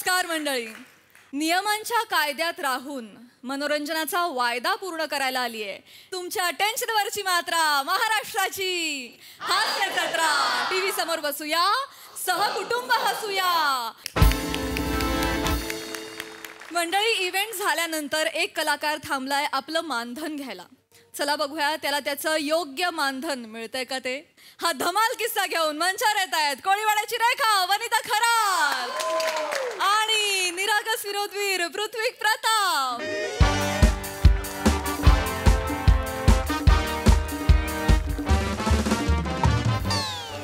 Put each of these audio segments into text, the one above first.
नमस्कार मंडळी. नियमांच्या कायद्यात राहून मनोरंजनाचा वायदा पूर्ण करायला आली आहे तुमच्या अटेन्शनवरची मात्रा महाराष्ट्राची हास्य जत्रा. टीव्ही समोर बसूया, सहकुटुंब हसूया. मंडळी, इव्हेंट झाल्यानंतर एक कलाकार थांबलाय आपलं मानधन घ्यायला. चला बघूया त्याला त्याचं योग्य मानधन मिळतंय का ते. हा धमाल किस्सा घेऊन मंचावर येत आहेत कोळीवाड्याची रेखा, वनिता खराल आणि निरागस विरोधवीर पृथ्वी प्रताप.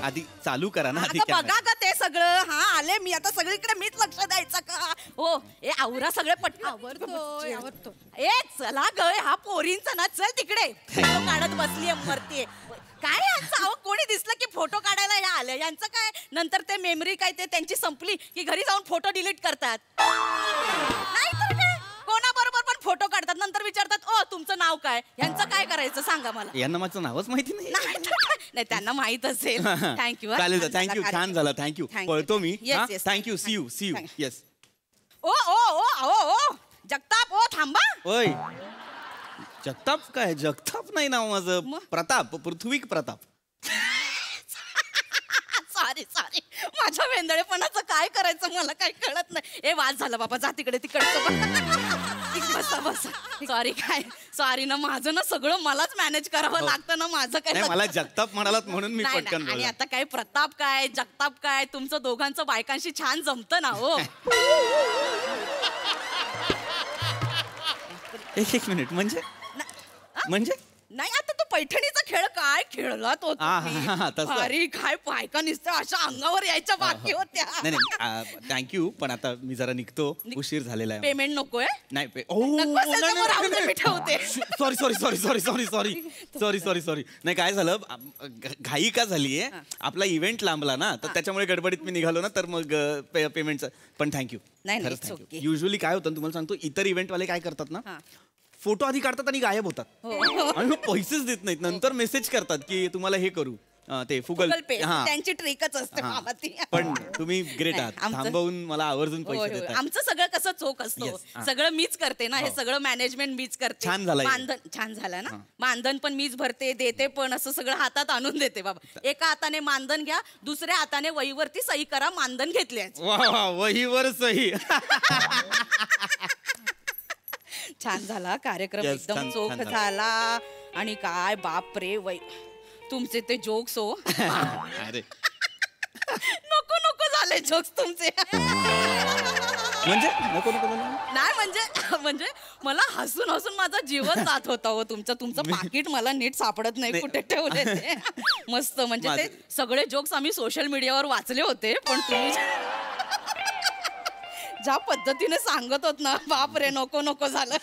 आधी चालू करा ना. आधी बघा का ते सगळं. हा आले मी आता सगळीकडे मीच लक्ष द्यायचं का. हो ए आवरा सगळे पट आवरतो. ए चला ग, हा पोरींचा ना. चल तिकडे फोटो काढत बसली मरतीये. काय यांचं कोणी दिसलं की फोटो काढायला या आले. यांचं काय नंतर ते मेमरी काय ते त्यांची संपली की घरी जाऊन फोटो डिलीट करतात. नाही तर काय कोणाबरोबर पण फोटो काढतात नंतर विचारतात ओ तुमचं नाव काय. यांचं काय करायचं सांगा मला. यांना माझं नावच माहिती नाही. नाही त्यांना माहित असेल. थँक्यू. चालेल, थँक्यू. छान झालं, थँक्यू. पळतो मी. थँक्यू. See you. येस. ओ ओ ओ ओ ओ जगताप ओ थांबा. ओय जगताप काय? जगताप नाही नाव माझं. प्रताप, पृथ्वी प्रताप. सॉरी माझ्या वेंदळेपणाचं काय करायचं मला काही कळत नाही. ए वाद झाला बाबा, जा तिकडे बसा. सॉरी सॉरी ना, माझं ना सगळं मलाच मॅनेज करावं लागतं ना. माझं काय मला जगताप म्हणालात म्हणून मी पटकन. आणि आता काय प्रताप काय जगताप काय तुमचं दोघांचं बायकांशी छान जमतं ना. हो एक मिनिट. म्हणजे नाही आता तो पैठणीचा खेळ काय खेळला तो. अरे काय बायका नुसतं अशा अंगावर यायच्या बाकी होत्या. नाही थँक्यू. पण आता मी जरा निघतो, उशीर झालेला आहे. पेमेंट नकोय. नाही सॉरी. नाही काय झालं, घाई का झालीये, आपला इव्हेंट लांबला ना, तर त्याच्यामुळे गडबडीत मी निघालो ना, तर मग पेमेंटचं. पण थँक्यू. युजली काय होतं तुम्हाला सांगतो, इतर इव्हेंटवाले काय करतात ना, फोटो आधी काढतात आणि गायब होतात आणि मग पैसेच देत नाहीत. नंतर मेसेज करतात की तुम्हाला हे करू ते फुगल पे. त्यांची ट्रिकच असते. पण तुम्ही ग्रेट आहात, थांबवून मला आवर्जून पैसे देतात. आमचं सगळं कसं चोख असतो. सगळं मीच करते ना. हे सगळं मॅनेजमेंट मीच करते. छान झालं. मानधन छान झालं ना. मानधन पण मीच भरते, देते पण. असं सगळं हातात आणून देते बाबा. एका हाताने मानधन घ्या, दुसऱ्या हाताने वहीवरती सही करा. मानधन घेतले. वहीवर सही. छान झाला कार्यक्रम. एकदम चोख झाला. आणि काय बाप रे तुमचे ते जोक्स हो. अरे नको झाले जोक्स तुमचे. म्हणजे नको नाही म्हणजे मला हसून माझा जीवन जात होता हो. तुमचं पाकिट मला नीट सापडत नाही कुठे ठेवले ते. मस्त म्हणजे ते सगळे जोक्स आम्ही सोशल मीडियावर वाचले होते. पण तुम्ही ज्या पद्धतीने सांगत होत ना, बाप रे नको झालं.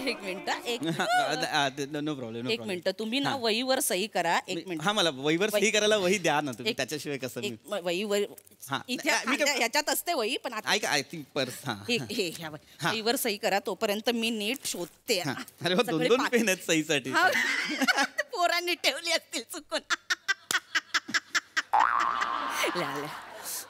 एक मिनिट. No problem. एक मिनिट तुम्ही ना वहीवर सही करा. एक मिनिट. हा मला वहीवर सही करायला वही द्या ना तुम्ही. त्याच्याशिवाय कसं वहीवर याच्यात असते वही. पण आय थिंक पर्स. वहीवर सही करा तोपर्यंत मी नीट शोधते. अरे 2 पेन आहेत सहीसाठी. पोरांनी ठेवली असतील चुकून.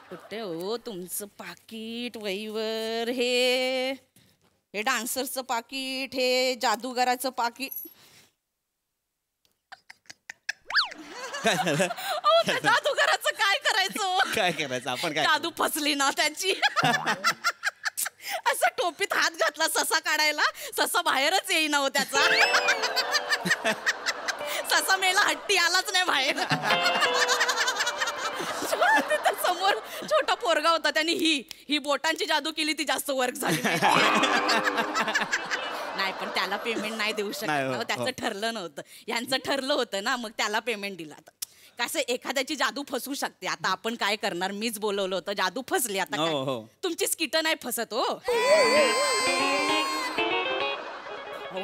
कुठे हो तुमचं पाकिट. वहीवर हे डान्सरचं पाकिट, हे जादूगाराचं पाकिट. जादूगाराचं काय करायचं आपण काय जादू फसली ना त्याची. असं टोपीत हात घातला ससा काढायला, ससा बाहेरच येईना हो त्याचा. ससा मेला, हट्टी आलाच नाही बाहेर. समोर छोटा पोरगा होता, त्याने ही बोटांची जादू केली, ती जास्त वर्क झाली. नाही पण त्याला पेमेंट नाही देऊ शकत. त्याचं ठरलं नव्हतं. यांचं ठरलं होतं ना, मग त्याला पेमेंट दिला. कसं एखाद्याची जादू फसू शकते. आता आपण काय करणार, मीच बोलवलं होतं, जादू फसली. आता तुमची स्किट नाही फसत हो.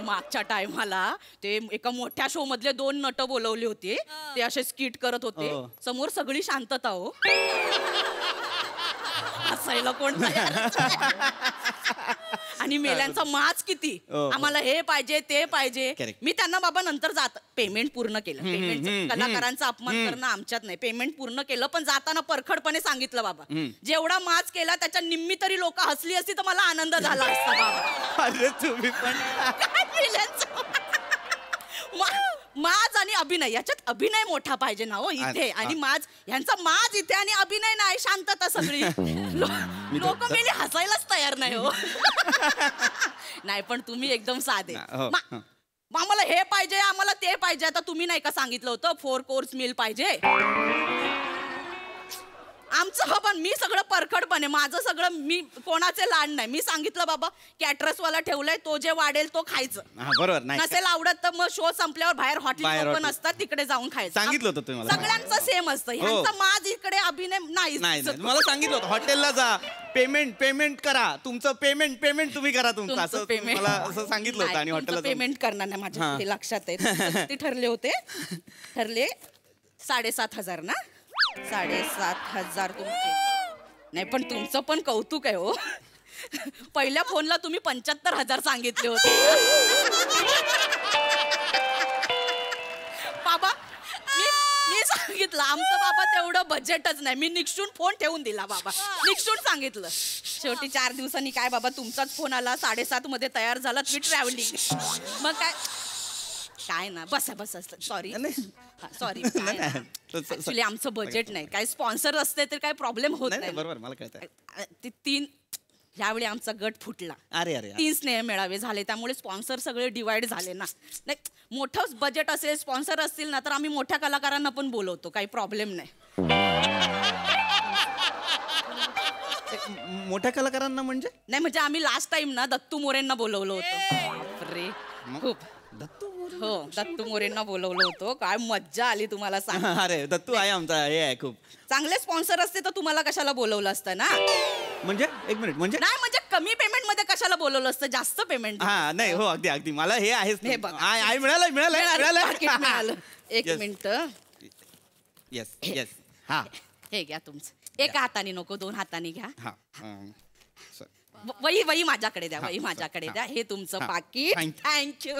मागच्या टायमाला ते एका मोठ्या शो मधले 2 नट बोलवले होते. ते असे स्किट करत होते. समोर सगळी शांतता हो. हसायला कोण आणि मेल्यांचा माज किती. आम्हाला हे पाहिजे ते पाहिजे. मी त्यांना बाबा नंतर जात पेमेंट पूर्ण केलं. पेमेंट कलाकारांचा अपमान करणं आमच्यात नाही. पेमेंट पूर्ण केलं पण जाताना परखडपणे सांगितलं बाबा जेवढा माज केला त्याच्या निम्मी तरी लोक हसली असती तर मला आनंद झाला असता बाबा. अरे तुम्ही पण माज आणि अभिनय याच्यात अभिनय मोठा पाहिजे ना हो इथे. आणि माज यांचा माज इथे आणि अभिनय नाही. शांतता सगळी. लोक मेले हसायलाच तयार नाही हो. नाही पण तुम्ही एकदम साधे. आम्हाला हे पाहिजे आम्हाला ते पाहिजे. आता तुम्ही नाही का सांगितलं होतं 4 कोर्स मील पाहिजे. आमचं बाबा मी सगळं परखडपणे माझं सगळं मी कोणाचे लाड नाही. मी सांगितलं बाबा कॅटरस वाला ठेवलाय तो जे वाढेल तो खायचं. बरोबर. नसेल आवडत तर मग शो संपल्यावर बाहेर हॉटेल पण असतात तिकडे जाऊन खायचं. सांगितलं होतं तुम्ही सगळ्यांचं सेम असतं. ह्यांचा माझ इकडे अभिनय नाही. मला सांगितलं होतं हॉटेलला जा पेमेंट करा तुमचं पेमेंट तुम्ही करा तुमचं असं पेमेंट मला असं सांगितलं होतं. आणि हॉटेलला पेमेंट करणार नाही माझ्या ते लक्षात आहे. ते ठरले 7,500 ना. 7,500 तुमचे. नाही पण तुमचं पण कौतुक आहे हो. पहिल्या फोनला तुम्ही 75,000 सांगितले होते. बाबा मी सांगितलं आमचं बाबा तेवढं बजेटच नाही. मी निक्षून फोन ठेवून दिला बाबा. निक्षून सांगितलं. शेवटी 4 दिवसांनी काय बाबा तुमचाच फोन आला. 7:30 मध्ये तयार झाला. मी ट्रॅव्हलिंग. मग काय ना बसा सॉरी. ऍक्च्युली आमचं बजेट नाही. काय स्पॉन्सर असते तर काय प्रॉब्लेम होत नाही. बरोबर मला कळतं. ते 3 यावेळी आमचा गट फुटला. अरे 3 स्नेह मेळावे झाले त्यामुळे स्पॉन्सर सगळे डिवाइड झाले ना. नाही मोठं बजेट असेल स्पॉन्सर असतील ना तर आम्ही मोठ्या कलाकारांना पण बोलवतो. काही प्रॉब्लेम नाही. मोठ्या कलाकारांना म्हणजे नाही म्हणजे आम्ही लास्ट टाइम ना दत्तू मोरेंना बोलवलं होतं. अरे खूप दत्तू मोरेंना बोलवलं होतं. काय मज्जा आली तुम्हाला सांग. अरे दत्तू आहे आमचा हे आहे खूप चांगले स्पॉन्सर असते तर तुम्हाला कशाला बोलवलं असतं ना. म्हणजे एक मिनिट म्हणजे नाही म्हणजे कमी पेमेंट मध्ये कशाला बोलवलं असतं जास्त पेमेंट. नाही हो अगदी मला हे आहेच. हे बघा मिळालं. एक मिनिट. येस हा हे घ्या तुमचं. एका हाताने नको 2 हाताने घ्या. वही माझ्याकडे द्या. वही माझ्याकडे द्या. हे तुमचं पाकीट. थँक्यू.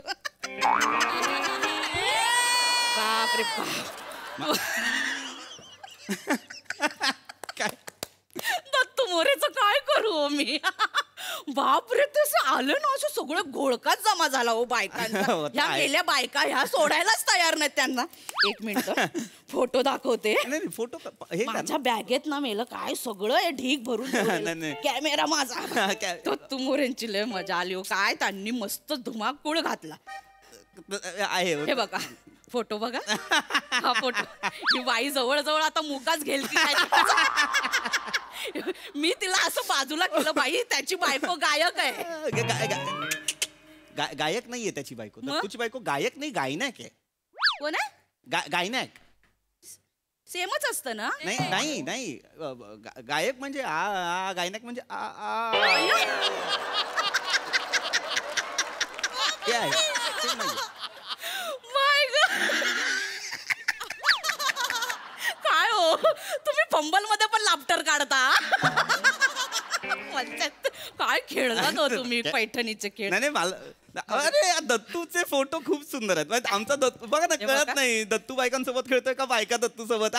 बापरे बाप. दत्तू मोरेचं काय करू मी. बापरे तसं आलं ना असं सगळं घोळकाच जमा झाला हो बायकांचा. ह्या गेल्या बायका ह्या सोडायलाच तयार नाहीत त्यांना. एक मिनिट फोटो दाखवते. फोटो माझ्या बॅगेत ना मेलं काय सगळं हे ढीक भरून. कॅमेरा माझा. दत्तू मोरेंची लय मजा आली हो. काय त्यांनी मस्त धुमाकूळ घातला आहे. हे बघा फोटो बघा. हा फोटो ही बाई जवळ आता मुकाच घेईल. मी तिला असं बाजूला केलं. बाई त्याची बायको गायक आहे. गायक नाहीये त्याची बायको. दत्तूची बायको गायक नाही गायनाक आहे. कोण आहे गायनाक. सेमच असतं ना. नाही गायक म्हणजे गायनाक म्हणजे काय हो तुम्ही फंबल मध्ये पण लाफ्टर काढता. काय खेळला तो तुम्ही पैठणीचे खेळ. नाही मला अरे दत्तूचे फोटो खूप सुंदर आहेत. आमचा दत्तू बघा ना कळत नाही दत्तू बायकांसोबत खेळतोय का बायका दत्तू सोबत.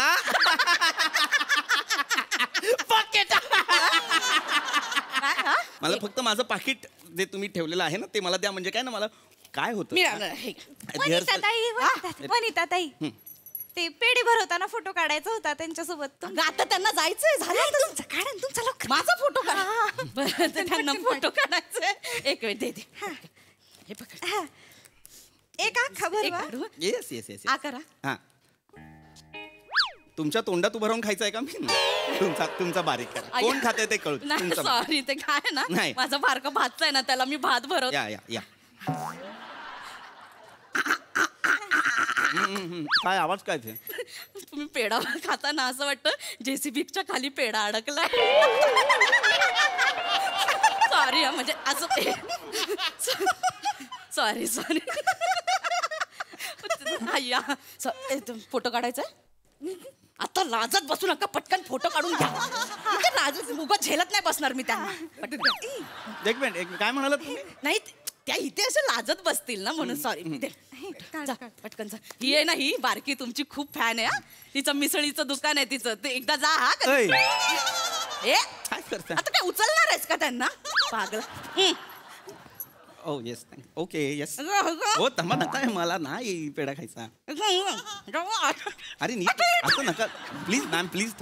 मला फक्त माझं पाकिट जे तुम्ही ठेवलेलं आहे ना ते मला द्या. म्हणजे काय ना मला काय होतं वनिताताई ते पेढे भरवताना फोटो काढायचा होता त्यांच्यासोबत. आता त्यांना जायचंय. झालं तुमचं काढा तुमचा लवकर. माझा फोटो काढा. त्यांना फोटो काढायचंय. एक वेळ दे. हे पकड. एक आखा भरवा. येस करा. हा तुमच्या तोंडात उभं राहून खायचं आहे का मी. तुमचा बारीक करा. कोण खाते ते कळू. सॉरी ते काय ना माझा बारका भातच आहे ना त्याला मी भात भरव. या काय आवाज काय ते. तुम्ही पेढा खाताना असं वाटतं जेसीबीच्या खाली पेढा अडकलाय. सॉरी म्हणजे असं सॉरी फोटो काढायचा आता लाजत बसू नका, पटकन फोटो काढून घ्या. म्हणजे लाजत उगाच झेलत नाही बसणार मी त्यांना. पटकन घ्या. एक मिनिट काय म्हणालात तुम्ही? नाही त्या इथे असे लाजत बसतील ना म्हणून सॉरी. जा पटकन जा. ही आहे ना, ही बारकी तुमची खूप फॅन आहे. तिचं मिसळीचं दुकान आहे तिचं, ते एकदा जा. हा ऐ, ए काय करता? आता काय उचलणार आहेस का त्यांना पागल. ओ येस ओके येस. हो थांबा नका, मला नाही पेढा खायचा. अरे नीट असं नका प्लीज मॅम, प्लीज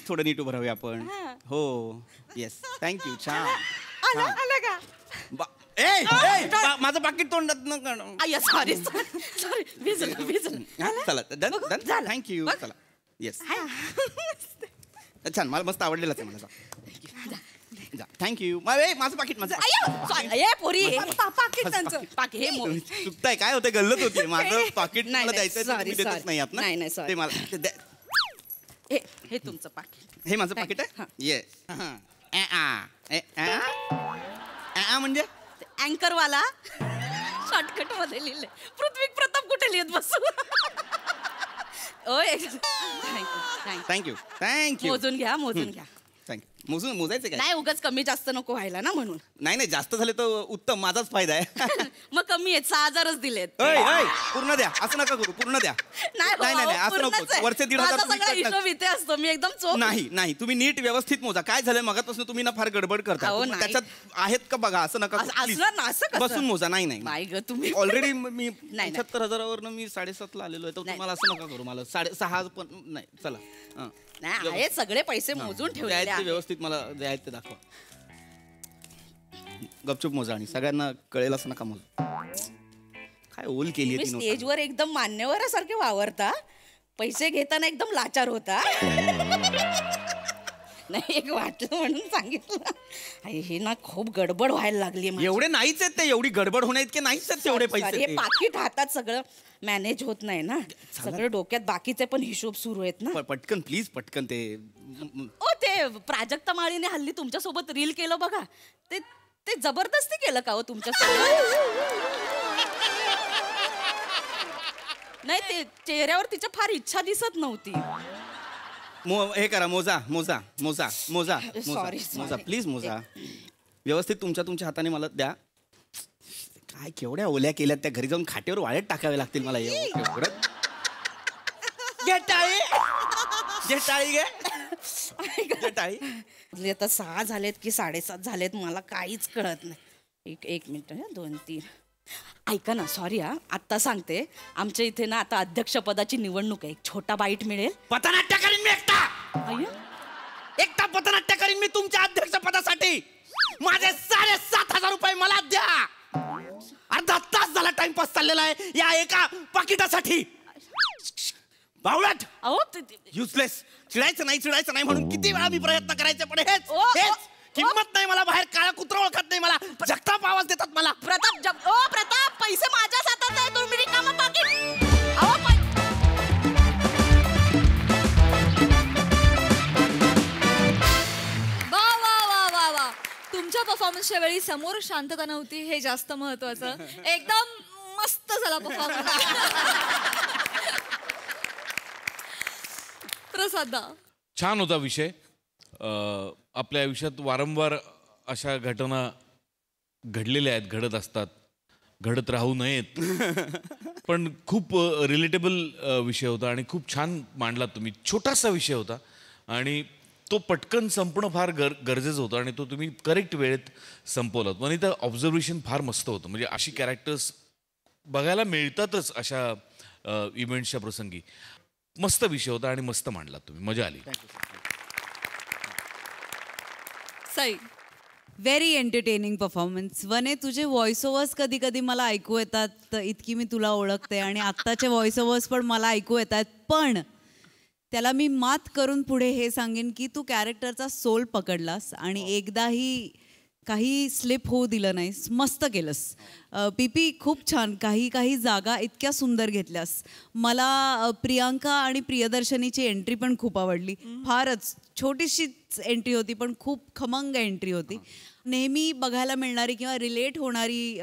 थोडं नीट उभं राहूया आपण. हो येस थँक्यू. छान आलं का? माझं पाकिट तोंडात नका. सॉरी सॉरी भिजलं. चला डन डन थँक्यू. चला येस छान, मला मस्त आवडलेलाच आहे मला. थँक्यू. माझं पाकिट पोरी चुकताय, काय होतं गल्लत होती. माझं पाकिट मला द्यायचं sorry, देतच नाही आत ना. नाही, sorry. ते मला हे तुमचं पाकिट. हे माझं पाकिट आहे. येस म्हणजे अँकर वाला शॉर्टकट मध्ये लिहिले. पृथ्वी प्रताप कुठे लिहित बसू. Thank you thank you. मोजून घ्या मोजून घ्या. थँक्यू. मोजायचं काय? नाही उगाच कमी जास्त नको व्हायला ना म्हणून. नाही जास्त झाले तर उत्तम, माझाच फायदा आहे. मग कमी आहेत, 6,000च दिलेत. पूर्ण द्या, असं नका करू. पूर्ण द्या. नाही असं नको. वरचे 1,500 हिशोब इथे असतो. मी एकदम चोख. नाही तुम्ही नीट व्यवस्थित मोजा. काय झालंय मगापासून तुम्ही ना फार गडबड करता. त्याच्यात आहेत का बघा. असं नका बसून मोजा. नाही ग तुम्ही ऑलरेडी मी 75,000 मी 7.5 आलेलो आहे. तर तुम्हाला असं नका करू. मला 6.5 पण नाही. चला नाही आहे, सगळे पैसे मोजून ठेवले. व्यवस्थित मला द्यायचं ते दाखवा. गपचूप मोजा आणि सगळ्यांना कळेल असं नका मोजा. काय ओल केली आहे स्टेजवर एकदम मान्यवरासारखे वावरता, पैसे घेताना एकदम लाचार होता. नाही एक वाटलं म्हणून सांगितलं. हे ना खूप गडबड व्हायला लागली. एवढे नाहीच आहेत ते. एवढी गडबड होण्या इतके नाहीच आहेत तेवढे पैसे. हे पाकिट हातात सगळं मॅनेज होत नाही ना. सगळं डोक्यात बाकीचे पण हिशोब सुरू आहेत ना. पटकन प्लीज पटकन. ते प्राजक्ता माळीने हल्ली तुमच्या सोबत रील केलं बघा. ते जबरदस्ती केलं का हो तुमच्या सोबत? नाही ते चेहऱ्यावर तिच्या फार इच्छा दिसत नव्हती. हे करा, मोजा Sorry. प्लीज मोजा व्यवस्थित. तुमच्या हाताने मला द्या. काय केवढ्या ओल्या केल्यात त्या. घरी जाऊन खाटेवर वाळत टाकावे लागतील मला. एवढं टाळी. आता 6 झालेत की 7.5 झालेत मला काहीच कळत नाही. एक मिनिट 2 3. ऐका ना सॉरी आत्ता सांगते. आमच्या इथे ना आता अध्यक्षपदाची निवडणूक आहे. एक छोटा बाईट मिळेल. पथनाट्य करीन मी एकटा पथनाट्य करीन मी तुमच्या अध्यक्षपदासाठी. माझे 7,500 रुपये मला द्या. अर्धा तास झाला टाइमपास चाललेला आहे या एका पाकिटासाठी. बावळट युजलेस. चिडायचं नाही म्हणून किती वेळा मी प्रयत्न करायचे. पण हेच किंमत नाही मला. बाहेर काळा कुत्रा ओळखत नाही मला. जगताप आवाज देतात मला. प्रताप पैसे माझ्याच हातात आहे. तुम्ही रिकामं पाकीट. वा तुमच्या परफॉर्मन्सच्या वेळी समोर शांतता नव्हती हे जास्त महत्वाचं. एकदम मस्त झाला परफॉर्मन्स. प्रसाद छान होता विषय. आपल्या आयुष्यात वारंवार अशा घटना घडलेल्या आहेत, घडत असतात, घडत राहू नयेत. पण खूप रिलेटेबल विषय होता आणि खूप छान मांडला तुम्ही. छोटासा विषय होता आणि तो पटकन संपणं फार गरजेचं होतं आणि तो तुम्ही करेक्ट वेळेत संपवलात. पण इथं ऑब्झर्वेशन फार मस्त होतं. म्हणजे अशी कॅरेक्टर्स बघायला मिळतातच अशा इव्हेंट्सच्या प्रसंगी. मस्त विषय होता आणि मस्त मांडलात तुम्ही. मजा आली. Sai very entertaining performance. वने तुझे व्हॉइस ओव्हर्स कधी कधी मला ऐकू येतात. इतकी मी तुला ओळखते आणि आत्ताचे व्हॉइस ओव्हर्स पण मला ऐकू येतात. पण त्याला मी मात करून पुढे हे सांगेन की तू कॅरेक्टरचा सोल पकडलास आणि एकदाही काही स्लिप होऊ दिलं नाहीस. मस्त केलंस. पीपी खूप छान. काही जागा इतक्या सुंदर घेतल्यास. मला प्रियांका आणि प्रियदर्शनीची एंट्री पण खूप आवडली. फारच छोटीशीच एंट्री होती पण खूप खमंग एंट्री होती. नेहमी बघायला मिळणारी किंवा रिलेट होणारी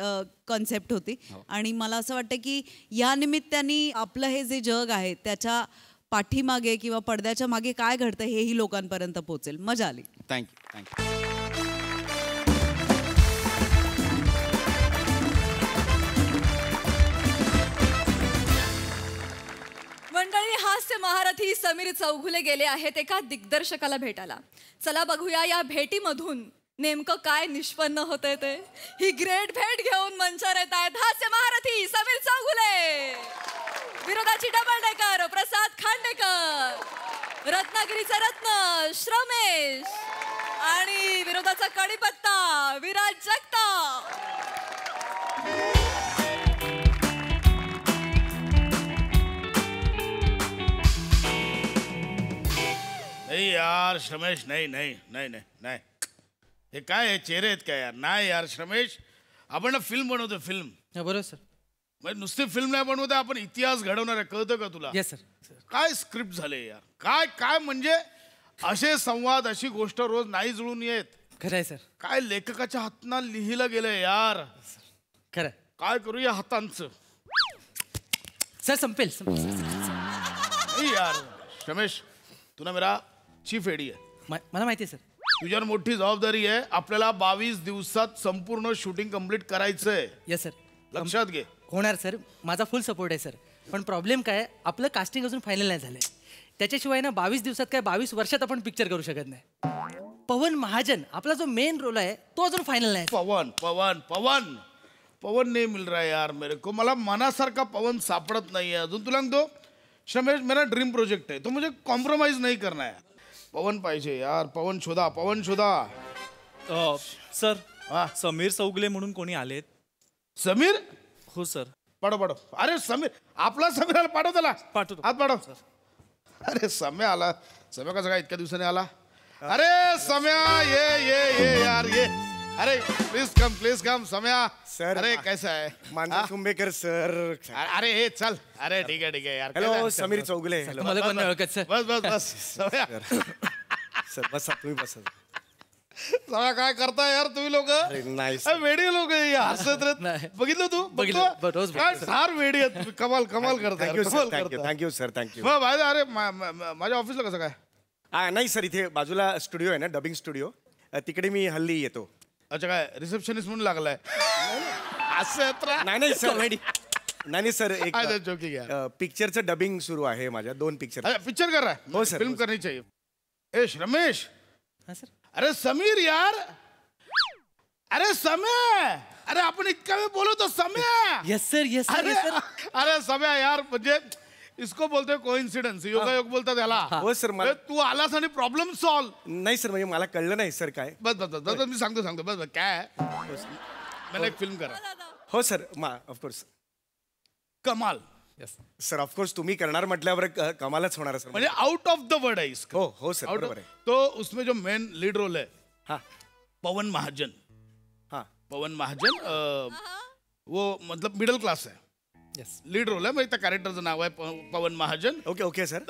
कॉन्सेप्ट होती. आणि मला असं वाटतं की या निमित्ताने आपलं हे जे जग आहे त्याच्या पाठीमागे किंवा पडद्याच्या मागे काय घडतं हेही लोकांपर्यंत पोहोचेल. मजा आली. थँक्यू. मंडळी, हास्य महारथी समीर चौघुले गेले आहेत एका दिग्दर्शकाला भेटायला. चला बघूया या भेटीमधून नेमकं काय निष्पन्न होतंय ते. ही ग्रेट भेट घेऊन मंचावर येत आहेत हास्य महारथी समीर चौघुले, विरोधाची डबल डेकर प्रसाद खांडेकर, रत्नागिरीचा रत्न श्रमेश आणि विरोधाचा कडीपत्ता विराज जगताप. नाही यार श्रमेश, नाही नाही नाही नाही नाही, हे काय आहे, चेहरे आहेत काय यार? नाही यार श्रमेश, आपण ना फिल्म बनवतो, फिल्म. बरोबर सर. म्हणजे नुसती फिल्म नाही बनवतोय आपण, इतिहास घडवणार आहे. कळतं का तुला? Yes sir. काय स्क्रिप्ट झाले यार, काय काय म्हणजे असे संवाद, अशी गोष्ट रोज नाही जुळून येत. खरं आहे सर. काय लेखकाच्या हातानं लिहिलं गेलंय यार. खरं आहे. काय करू या हातांचं? सर संपेल. नाही यार रमेश, तुला मेरा चीफ एडी आहे. मला माहिती आहे सर. तुझ्यावर मोठी जबाबदारी आहे. आपल्याला 22 दिवसात संपूर्ण शूटिंग कंप्लीट करायचंय. Yes sir. लक्षात घे. होणार सर, माझा फुल सपोर्ट आहे सर. पण प्रॉब्लेम काय, आपलं कास्टिंग अजून फायनल नाही झालंय. त्याच्याशिवाय ना 22 दिवसात काय 22 वर्षात आपण पिक्चर करू शकत नाही. पवन महाजन आपला जो मेन रोल आहे तो अजून फायनल नाही. पवन पवन पवन पवन नाही मिल रहा है यार मेरे को. मला मनासारखा पवन सापडत नाहीये अजून. तुला सांगतो श्रमेश, मेरा ड्रीम प्रोजेक्ट है तो मुझे कॉम्प्रोमाइज नहीं करना है. पवन पाहिजे यार. पवन शोधा, पवन शोधा. सर, समीर चौगुले म्हणून कोणी आलेत? समीर? हो सर. पाठव. अरे समीर, आपला समीर आला, पाठव त्याला. पाठवतो. हात पाठव. अरे सम्या आला. सम्या कसा काय इतक्या दिवसाने आला? अरे सम्या, ये यार ये. अरे प्लीज कम सम्या. सर, अरे कैसा है? मानसी कुंभेकर सर. अरे हे चल. अरे ठीक है यार. हॅलो समीर चौगुले. मला पण नाही ओळखत सर. बस सम्या. सर बसा, तुम्ही बसा. सम्या काय करताय यार तुम्ही लोक? नाही वेडी लोक हसत नाही. बघितलं तू? बघितलं. रोज काय फार वेडी आहेत. कमाल करताय. Thank you sir. थँक्यू. अरे माझ्या ऑफिसला कसं काय? नाही सर, इथे बाजूला स्टुडिओ आहे ना, डबिंग स्टुडिओ, तिकडे मी हल्ली येतो. अच्छा, काय रिसेप्शनिस्ट म्हणून लागलाय? असं नाही सर. नाही सर, एक जोकिंग पिक्चरचं डबिंग सुरू आहे माझ्या. 2 पिक्चर. पिक्चर कर रहा है? हो सर. फिल्म करनी चाहिए. ए रमेश. हा सर. अरे समीर यार. अरे सम्या. अरे आपण इतका वेळ बोलतो सम्या. Yes sir. येस अरे सर. अरे सम्या यार, म्हणजे इसको बोलतोय कोइन्सिडन्स, योगायोग बोलतात त्याला. हो सर. मला तू आलास आणि प्रॉब्लेम सॉल्व. नाही सर, म्हणजे मला कळलं नाही सर काय. बस मी सांगतो बस काय मला एक फिल्म करा. हो सर. ऑफकोर्स. कमाल. सर ऑफकोर्स तुम्ही करणार म्हटल्यावर कमालच होणार सर. म्हणजे आउट ऑफ द वर्ड है इसका. हो सर, बरोबर आहे. तो उसमें जो मेन लीड रोल है, हाँ, पवन महाजन. हाँ, पवन महाजन वो मतलब मिडल क्लास है. लीड रोल आहे. म्हणजे त्या कॅरेक्टरचं नाव आहे पवन महाजन. Okay sir.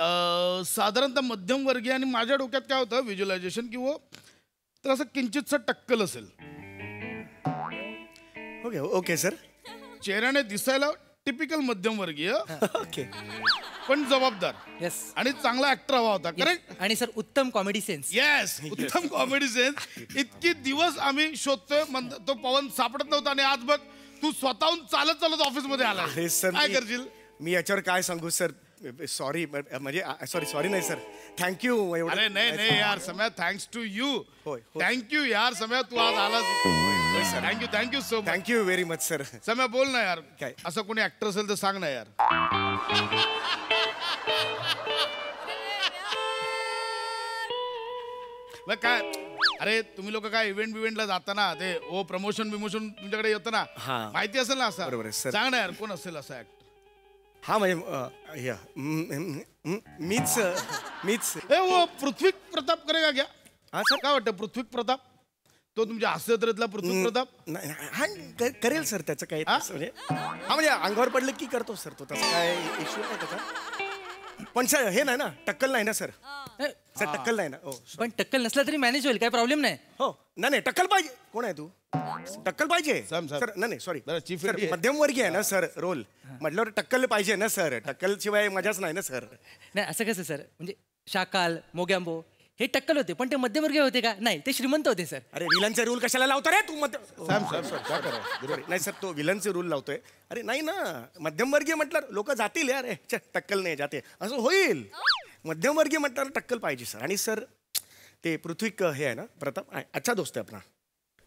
साधारणतः मध्यम वर्गीय. आणि माझ्या डोक्यात काय होतं व्हिज्युअलायझेशन की वो तर असं किंचितसं टक्कल असेल. Okay sir. चेहऱ्याने दिसायला टिपिकल मध्यम वर्गीय, ओके, पण जबाबदार. येस. आणि चांगला ऍक्टर हवा होता. करेक्ट. आणि सर उत्तम कॉमेडी सेन्स. येस, उत्तम कॉमेडी सेन्स. इतकी दिवस आम्ही शोधतोय, तो पवन सापडत नव्हता. आणि आज बघ तू स्वतःहून चालत ऑफिस मध्ये आला. अरे सर, काय करशील? मी याच्यावर काय सांगू सर. सॉरी, म्हणजे सॉरी नाही सर. थँक्यू. अरे नाही यार सम्या, थँक्स टू यू. होय. थँक्यू यार सम्या, तू आज आलास. Thank you so much. Thank you very much sir. Samya बोल ना यार. काय? असं कोणी ऍक्टर असेल तर सांग ना यार. काय अरे तुम्ही लोक काय इव्हेंटला जाताना ते प्रमोशन तुमच्याकडे येतं ना, माहिती असेल ना असं? बरोबर सर. सांग ना यार, कोण असेल असं ऍक्टर? हा म्हणजे मीच. वो पृथ्वी प्रताप करेगा क्या? हा सर. काय वाटतं पृथ्वी प्रताप? तो तुमच्या हास्यजत्रेतला पृथ्वी प्रताप? हा करेल सर. त्याचं काही म्हणजे अंगावर पडलं की करतो सर तो. तसं काय इश्यू नाही त्याचा. पण सर हे नाही ना टक्कल नाही ना सर सर टक्कल नाही ना हो पण टक्कल नसला तरी मॅनेज होईल, काय प्रॉब्लेम नाही. हो नाही टक्कल पाहिजे. कोण आहे तू? टक्कल पाहिजे सर. सर नाही सॉरी जरा chief सर आहे. मध्यमवर्गीय आहे ना सर रोल म्हटल्यावर टक्कल पाहिजे ना सर. टक्कल शिवाय मजाच नाही ना सर. नाही असं कसं सर, म्हणजे शाकाल मोगॅम्बो हे टक्कल होते पण ते मध्यमवर्गीय होते का? नाही, ते श्रीमंत होते सर. अरे विलनचे रूल कशाला लावतो रे तू सॅम Sorry. नाही सर तो विलनचे रूल लावतोय. अरे नाही ना मध्यमवर्गीय म्हटलं लोक जातील यार टक्कल नाही जाते असं होईल. मध्यमवर्गीय म्हटलं टक्कल पाहिजे सर. आणि सर ते पृथ्वी हे आहे ना प्रताप अच्छा दोस्त आहे आपला.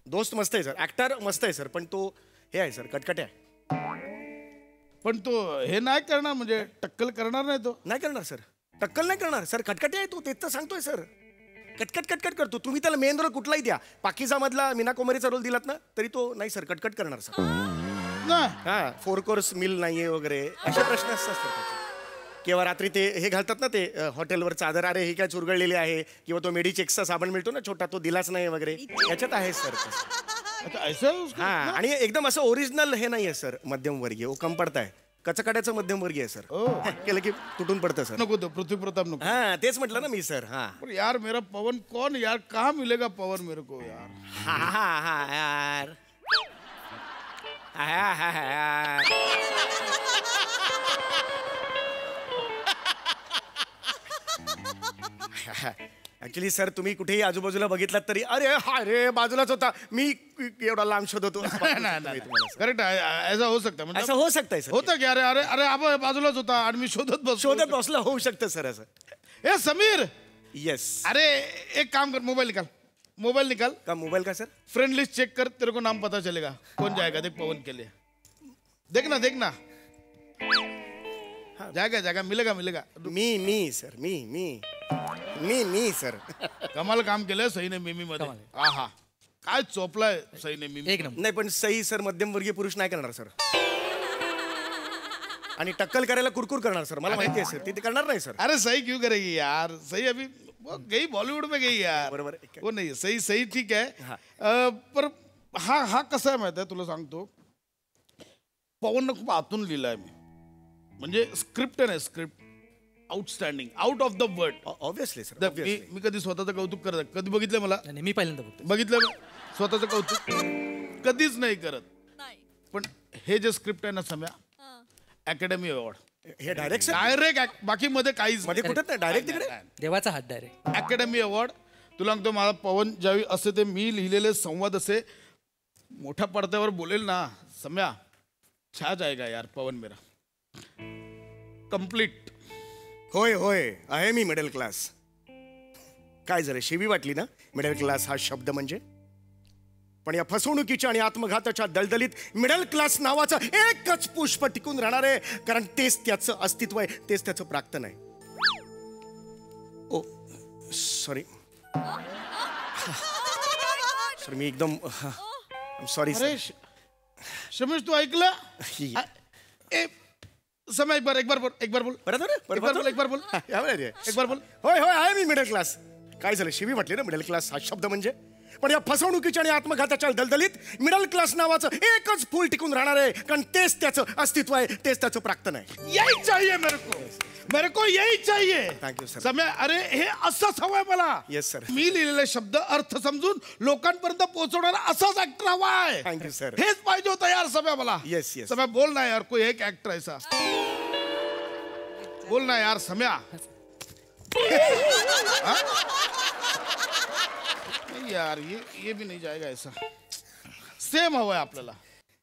दोस्त मस्त आहे सर, ऍक्टर मस्त आहे सर, पण तो हे आहे सर कटकट आहे. पण तो हे नाही करणार म्हणजे टक्कल करणार नाही तो. नाही करणार सर, टक्कल नाही करणार सर. कटकटे आहे तो, तेच तर सांगतोय सर. कटकट करतो. तुम्ही त्याला मेन रोल कुठलाही द्या, पाकिजा मधला मीना कुमारीचा रोल दिलात ना तरी तो नाही सर कटकट करणार सर. हा 4 कोर्स मिल नाहीये वगैरे असे प्रश्न असतात सर त्याचे. किंवा रात्री ते हे घालतात ना ते हॉटेलवर चादर, अरे ही काय चुरगळलेली आहे, किंवा तो मेडिचेक्सचा साबण मिळतो ना छोटा तो दिलाच नाही वगैरे याच्यात आहे सर. हा आणि एकदम असं ओरिजिनल हे नाहीये सर मध्यमवर्गीय. वो कम पडताय कचकड्याचं मध्यमवर्गीय आहे सर. केलं की तुटून पडतं सर. नको तो पृथ्वी प्रताप नको. हा तेच म्हटलं ना मी सर. हा पर यार मेरा पवन कौन यार, कहाँ मिलेगा पवन मेरे को यार. हा यार हा यार. ऍक्च्युली सर तुम्ही कुठेही आजूबाजूला बघितलात तरी अरे हा रे बाजूलाच होता, मी एवढा लांब शोधतो. करेक्ट ऐसा हो सकता है. असं होऊ शकतंय सर. होतं की अरे अरे अरे आप बाजूलाच होता आणि मी शोधत बसला. होऊ शकतं सर असं. ए समीर. येस. अरे एक काम कर, मोबाइल निकाल. का मोबाइल का सर? फ्रेंड लिस्ट चेक कर, तेरे को नाम पता चलेगा कौन जाएगा. देख पवन के लिए देखना जाएगा मिलेगा. मी सर मी सर. कमाल काम केलंय सईने मिमी मध्ये. हा काय चोपलाय सईने मिमी. एक नंबर. नाही पण सई सर मध्यमवर्गीय पुरुष नाही करणार सर. आणि टक्कल करायला कुरकुर करणार सर. मला माहिती आहे सर ते करणार नाही सर. अरे सही क्यों करेगी यार, सही अभी वो गई बॉलीवुड में गई यार. बरोबर. वो नाही सही ठीक आहे. पर हा कसा आहे माहिती आहे तुला सांगतो, पवननं खूप आतून लिहिलाय मी. म्हणजे स्क्रिप्ट आहे ना, script outstanding, out of the word. Obviously sir. मी कधी स्वतःचं कौतुक करत कधी बघितलं मला? नाही, मी पहिल्यांदा बघतो. बघितलं मी स्वतःचं कौतुक कधीच नाही करत. पण हे जे स्क्रिप्ट आहे ना सम्या, अकॅडमी अवॉर्ड हे डायरेक्ट बाकी मध्ये काहीच मध्ये कुठं नाही, डायरेक्ट तिकडे. देवाचा हात डायरेक्ट. Academy award. तुला सांगतो मला पवन ज्यावेळी असे ते मी लिहिलेले संवाद असे मोठ्या पडद्यावर बोलेल ना सम्या, छा जाएगा यार पवन मेरा. कम्प्लीट. होय आहे मी मिडल क्लास. काय झालं शिवी वाटली ना मिडल क्लास हा शब्द म्हणजे? पण या फसवणुकीच्या आणि आत्मघाताच्या दलदलीत मिडल क्लास नावाचं एकच पुष्प टिकून राहणार आहे, कारण तेच त्याचं अस्तित्व आहे, तेच त्याचं प्राक्तन आहे. ओ सॉरी मी एकदम सॉरी सर. शमेश तू ऐकलं? समय एक बार बोल. एक बार बोल. होय आहे मी मिडल क्लास. काय झालं शिवी म्हटली ना मिडल क्लास हा शब्द म्हणजे? पण या फसवणुकीच्या आणि आत्मघाताच्या दलदलीत मिडल क्लास नावाचं एकच फूल टिकून राहणार आहे, कारण तेच त्याचं अस्तित्व आहे, तेच त्याचं प्राक्तन आहे. यही चाहिए मेरे को यही चाहिए. Thank you sir. समय अरे हे असंच हवंय मला. Yes sir. मी लिहिलेले शब्द अर्थ समजून लोकांपर्यंत पोहोचवणारा असाच ऍक्टर हवाय. Thank you sir. हेच पाहिजे होतं यार समय मला. येस समय बोल ना यार, कोई एक ऍक्टर ऐसा बोल ना यार सम्या. नहीं यार ये भी नहीं जाएगा ऐसा. सेम हवाय आपल्याला.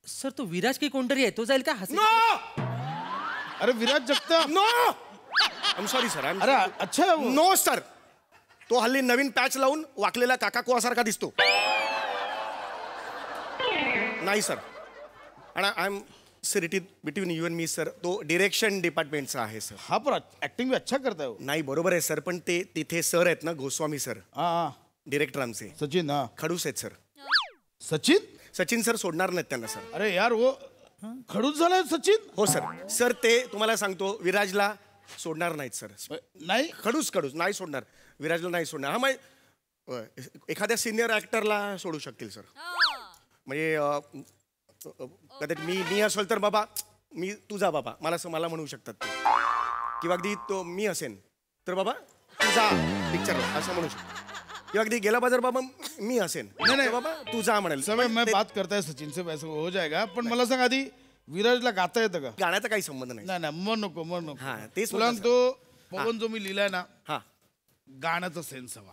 सर तो विराज की कोणतरी आहे, तो जाईल का? नो. अरे Viraj Jagtap. No I am sorry sir. अरे अच्छा नो सर. तो हल्ली नवीन पॅच लावून वाकलेला काका कुवासारखा दिसतो. नाही सर. आणि I am seated between you and me sir. तो डिरेक्शन डिपार्टमेंटचा आहे सर. हा पर ऍक्टिंग भी अच्छा करता है. नाही बरोबर आहे सर, पण ते तिथे सर आहेत ना गोस्वामी सर, डिरेक्टर आमचे सचिन. खडूस आहेत सर. सचिन सर सोडणार नाहीत त्यांना सर. अरे यार वो खडूस झालाय सचिन. हो सर ते तुम्हाला सांगतो विराजला सोडणार नाहीत सर. नाही खडूस नाही सोडणार, विराजला नाही सोडणार. हा मग एखाद्या सिनियर ऍक्टरला सोडू शकतील सर. म्हणजे कदाचित मी असेल तर बाबा मी तुझा बाबा मला म्हणू शकतात ते. किंवा अगदी तो मी असेन तर बाबा तू जा पिक्चरला असं म्हणू शकतो. किंवा अगदी गेला बाजार बाबा मी असेन नाही बाबा तू जा म्हणेल. समय मैं बात करता है सचिन से वैसे हो जाएगा. पण मला सांग आधी विराजला गाता येतं का? गाण्याचा काही संबंध नाही. नाही मन नको हा, तेच तुला म्हणलं, तो पवन जो मी लिहिलाय ना हा गाण्याचा सेन्स हवा.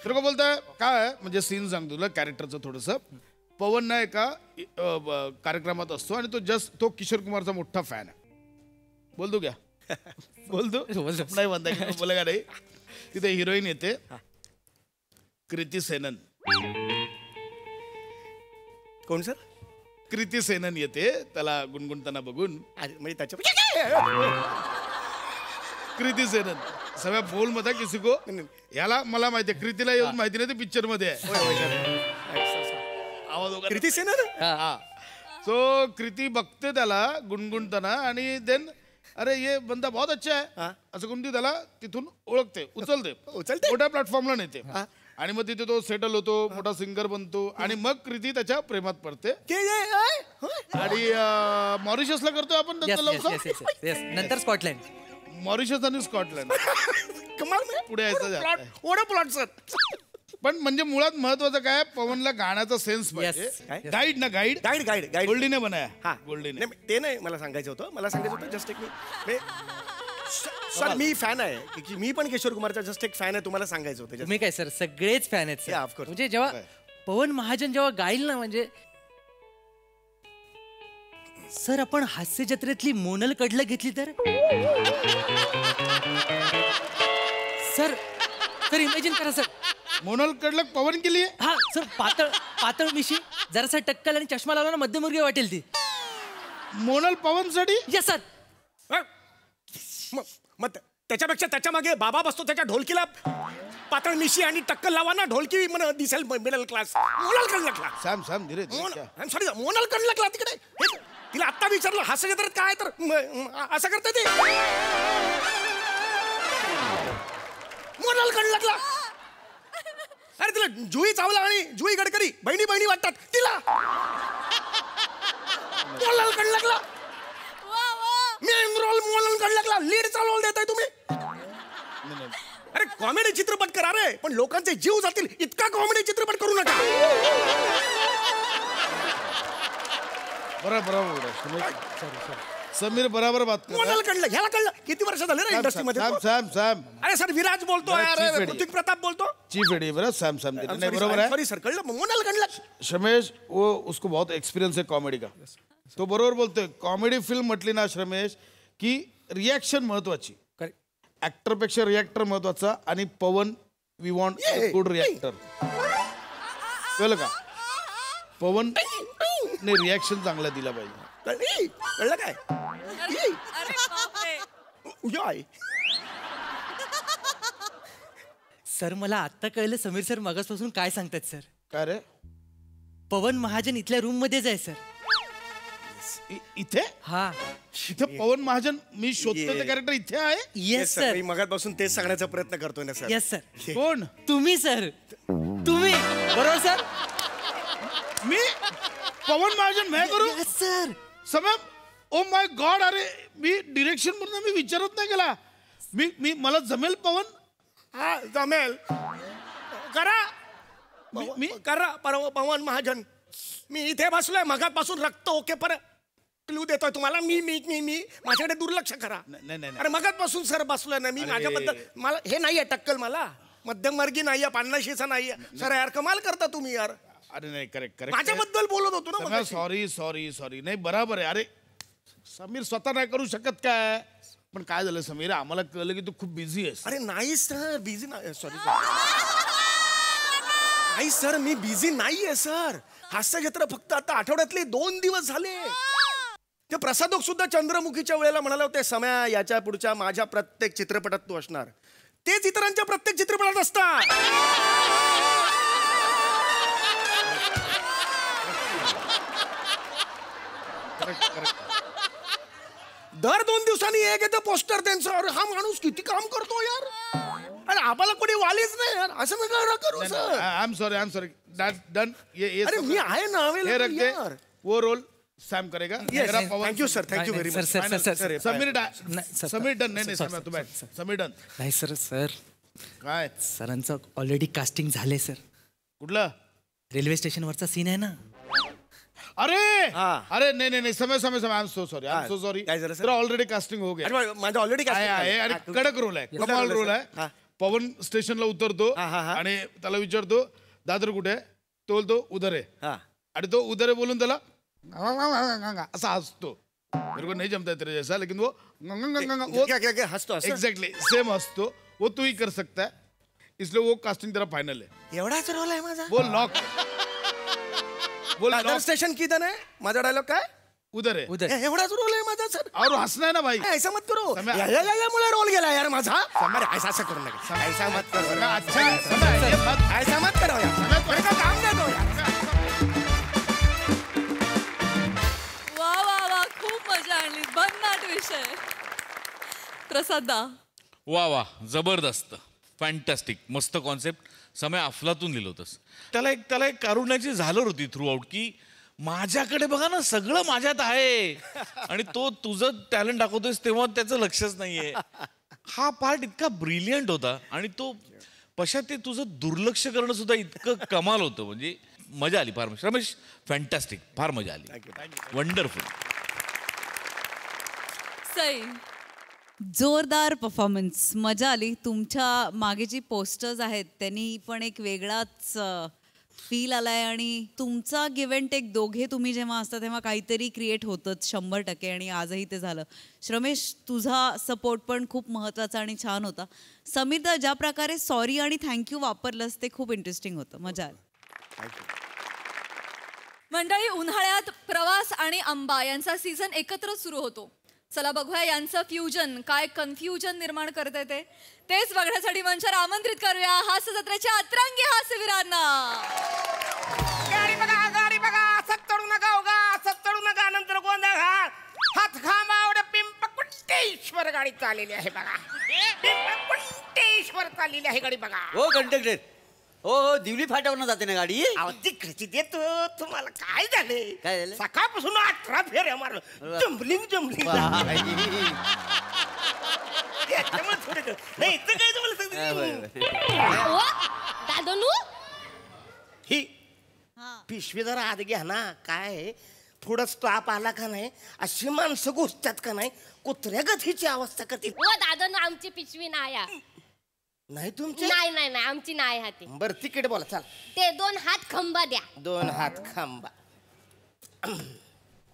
तर का बोलताय काय आहे, म्हणजे सीन सांगतो तुला कॅरेक्टरचं थोडंसं. पवन ना एका कार्यक्रमात असतो आणि तो किशोर कुमारचा मोठा फॅन आहे. बोलतो क्या बोलतो नाही म्हणता बोला का नाही. तिथे हिरोईन येते कृती सेनन. कोण सर? कृती सेनन येते त्याला गुणगुणताना बघून. म्हणजे त्याच्या कृती सेनन सगळ्या बोल मध्ये किसी को याला मला माहितीये कृतीला येऊन माहिती नाही ते पिक्चर मध्ये आहे. आवाज कृती सेनन. हा सो कृती बघते त्याला गुणगुणताना आणि देन अरे ये बंदा बहुत अच्छा है असं कोणती त्याला तिथून ओळखते उचलते मोठ्या प्लॅटफॉर्मला नेते आणि मग तिथे तो सेटल होतो मोठा सिंगर बनतो आणि मग कृती त्याच्या प्रेमात पडते आणि मॉरिशसला करतोय आपण नंतर स्कॉटलँड. मॉरिशस आणि स्कॉटलँड कमाल पुढे यायचं. ओढा प्लॉट सर. पण म्हणजे मुळात महत्वाचं काय पवनला गाण्याचा सेन्स पाहिजे. गाईड ना गाईड गाईड गाईड गाईड गोल्डीने बनाया. हा गोल्डीने ते नाही मला सांगायचं होतं. मला सांगायचं होतं जस्ट एक मी सर मी फॅन आहे की मी पण किशोर कुमारचा जस्ट एक फॅन आहे. तुम्हाला सांगायचं होतं. तुम्ही काय सर सगळेच फॅन आहेत Yeah, of course. म्हणजे जेव्हा पवन महाजन जेव्हा गाईल ना म्हणजे सर आपण हास्य जत्रेतली मोनल कडलं घेतली तर सर सर इमॅजिन करा सर. मोनल कडलं पवन केली. हा सर पातळ पातळ मिशी जरासा टक्कल आणि चष्मा लावला ना मध्यमवर्गीय वाटेल ती. मोनल पवन साठी. Yes sir. मग त्याच्यापेक्षा त्याच्या मागे बाबा बसतो त्याच्या ढोलकीला पातळ मिशी आणि टक्कल लावा ना ढोलकी म्हणा दिसेल मिडल क्लास. मोनल कडला क्लास सॅम सॅम धीरे सॉरी मोनल कडला क्लास तिकडे. तिला आत्ता विचारलं हास्य जत्रेत काय तर असं करते ते मोनल कडला क्लास. अरे तिला जुई चावला आणि जुई गडकरी बहिणी बहिणी वाटतात तिला मोनल कडला क्लास. मेन रोल मोनल कडला लीडचा रोल देताय तुम्ही. अरे कॉमेडी चित्रपट करा रे पण लोकांचे जीव जातील इतका कॉमेडी चित्रपट करू नका. बरोबर समीर बराबर बात कर. मोनल कडलं ह्याला कळलं किती वर्ष झाले रे इंडस्ट्रीमध्ये. सॅम सॅम अरे सर विराज बोलतो यार पृथ्वी प्रताप बोलतो. चीफ एडी बरं सॅम सॅम नहीं बरोबर है. सॉरी सर कळलं मोनल कडलं. श्रमेश वो उसको बहुत एक्सपीरियंस है कॉमेडी का. तो बरोबर बोलतोय. कॉमेडी फिल्म म्हटली ना श्रमेश की रिॲक्शन महत्वाची. ऍक्टर पेक्षा रिॲक्टर महत्वाचा आणि पवन वी वॉन्ट गुड रिॲक्टर. कळलं का? पवन ने रिॲक्शन चांगला दिला पाहिजे. कळलं काय? सर मला आता कळलं समीर सर मगासपासून काय सांगतात सर. काय रे? पवन महाजन इथल्या रूम मध्येच आहे सर. इथे हा इथे पवन महाजन मी शोधतो ते कॅरेक्टर इथे आहे. Yes sir. मी मगापासून तेच सांगण्याचा प्रयत्न करतोय ना सर. Yes sir. कोण? तुम्ही सर. तुम्ही बरोबर सर. मी पवन महाजन मैं करू सर. समय ओ माय गॉड. अरे मी डिरेक्शन म्हणून मी विचारत नाही केला. मी मला जमेल पवन. हा जमेल करा मी करा पवन महाजन. मी इथे बसलोय मगापासून रक्त ओके पर क्लू देतोय तुम्हाला. मी मी मी मी माझ्याकडे दुर्लक्ष करा. नाही अरे मगापासून सर बसलोय ना मी. माझ्याबद्दल मला हे नाहीये टक्कल. मला मध्यमवर्गीय नाहीये 50शीचा नाहीये सर. यार कमाल करता तुम्ही यार. अरे नाही करेक्ट करेक्ट माझ्याबद्दल बोलत होतो ना. Sorry sorry sorry. नाही बरोबर आहे. अरे समीर स्वतः नाही करू शकत काय. पण काय झालं समीर आम्हाला कळलं की तू खूप बिझी आहेस. अरे नाही सर बिझी नाही. सॉरी नाही सर मी बिझी नाहीये सर. हास्य जत्रा फक्त आता आठवड्यातले 2 दिवस झाले. ते प्रसादोक सुद्धा चंद्रमुखीच्या वेळेला म्हणाले होते सम्या याच्या पुढच्या माझ्या प्रत्येक चित्रपटात तू असणार. तेच इतरांच्या प्रत्येक चित्रपटात असतात. दर 2 दिवसांनी एक येतं पोस्टर त्यांचं. अरे हा माणूस किती काम करतो यार. अरे आम्हाला कोणी वालीच नाही यार. असं नका करू sir. I am sorry done. अरे मी आहे ना हे रख दे. वो रोल सॅम करेगा thank you sir, thank you very much. Sameer done. नाही समीर डन. नाही सर काय सरांचं ऑलरेडी कास्टिंग झालंय सर. कुठलं? रेल्वे स्टेशनवरचा सीन आहे ना. अरे नहीं समय आई एम सो सॉरी काय झालं, sir? तेरा ऑलरेडी कास्टिंग हो गया. अरे माझं ऑलरेडी आहे आणि कडक रोल आहे, कमाल रोल आहे. पवन स्टेशनला उतरतो आणि त्याला विचारतो दादर कुठे आहे, तो बोलतो उधर आहे आणि तो उधर आहे बोलून त्याला असा हसतो. मेरे को नहीं जमता है तेरे जैसा लेकिन वो हसतो एग्जैक्टली सेम हसतो. वो तू ही कर सकता है, इसलिए वो कास्टिंग तेरा फाइनल है. एवढाच रोल आहे माझा. वो लॉक दादर स्टेशन किधर है? माझा डायलॉग काय? उधर है. एवढाच रोल आहे माझा सर. और हंसना है ना भाई. ऐसा मत करो. मुळे रोल गेला यार माझा. ऐसा असं करू नका. ऐसा मत करो. अच्छा ऐसा मत करो यार. मेरे का काम नाही तो यार. वा वा वा, खूप मजा आणली. भन्नाट विषय. प्रसाद दा. वा जबरदस्त, फॅन्टॅस्टिक, मस्त कॉन्सेप्ट. समय अफलातून लिहिलं होतंस. त्याला एक कारुण्याची झालर होती थ्रू आउट की माझ्याकडे बघा ना सगळं माझ्यात आहे आणि तो तुझं टॅलेंट दाखवतोयस तेव्हा त्याचं लक्षच नाहीये. हा पार्ट इतका ब्रिलियंट होता आणि तो पश्चात ते तुझं दुर्लक्ष करणं सुद्धा इतकं कमाल होतं. म्हणजे मजा आली फार. रमेश फॅन्टॅस्टिक, फार मजा आली. वंडरफुल. सई. जोरदार परफॉर्मन्स, मजा आली. तुमच्या मागे जी पोस्टर्स आहेत त्यांनी पण एक वेगळाच फील आलाय आणि तुमचा गिव्ह अँड टेक दोघे तुम्ही जेव्हा असता तेव्हा काहीतरी क्रिएट होतंच 100% आणि आजही ते झालं. श्रमेश, तुझा सपोर्ट पण खूप महत्त्वाचा आणि छान होता. समीरदा, ज्या प्रकारे सॉरी आणि थँक्यू वापरलंस ते खूप इंटरेस्टिंग होतं, मजा आली. मंडळी, उन्हाळ्यात प्रवास आणि आंबा यांचा सीझन एकत्र सुरू होतो. चला बघूया यांचं फ्युजन काय कन्फ्युजन निर्माण करते तेच बघण्यासाठी मंचावर आमंत्रित करूया हास्य जत्रेच्या अतरंगी हास्यवीरांना. गाडी बघा असं चढू नका उगा, असं चढू नका. नंतर गोंधळ घाल. हात खांबावर पिंपकुंटेश्वर गाडी चाललेली आहे बघा. पिंपकुंटेश्वर चाललेली आहे गाडी बघा. हो कंडक्टर, हो दिवली फाट्यावरनं जाते ना गाडी. तिकडची देतो. तुम्हाला काय झाले? काय झालं? सकाळपासून 18 फेऱ्या मारलं. जम्बलिंग नाही इथं काय तुम्हाला दादनू ही पिशवी जरा आत घ्या ना. काय थोडं स्टॉप आला का नाही अशी माणसं घुसतात का नाही कुत्र्या गतीची अवस्था करते. दादनू आमची पिशवी नाही. नाही तुमची? नाही आमची नाही हाती. बर तिकीट बोला चल. ते 2 हात खंबा द्या. 2 हात खांबा.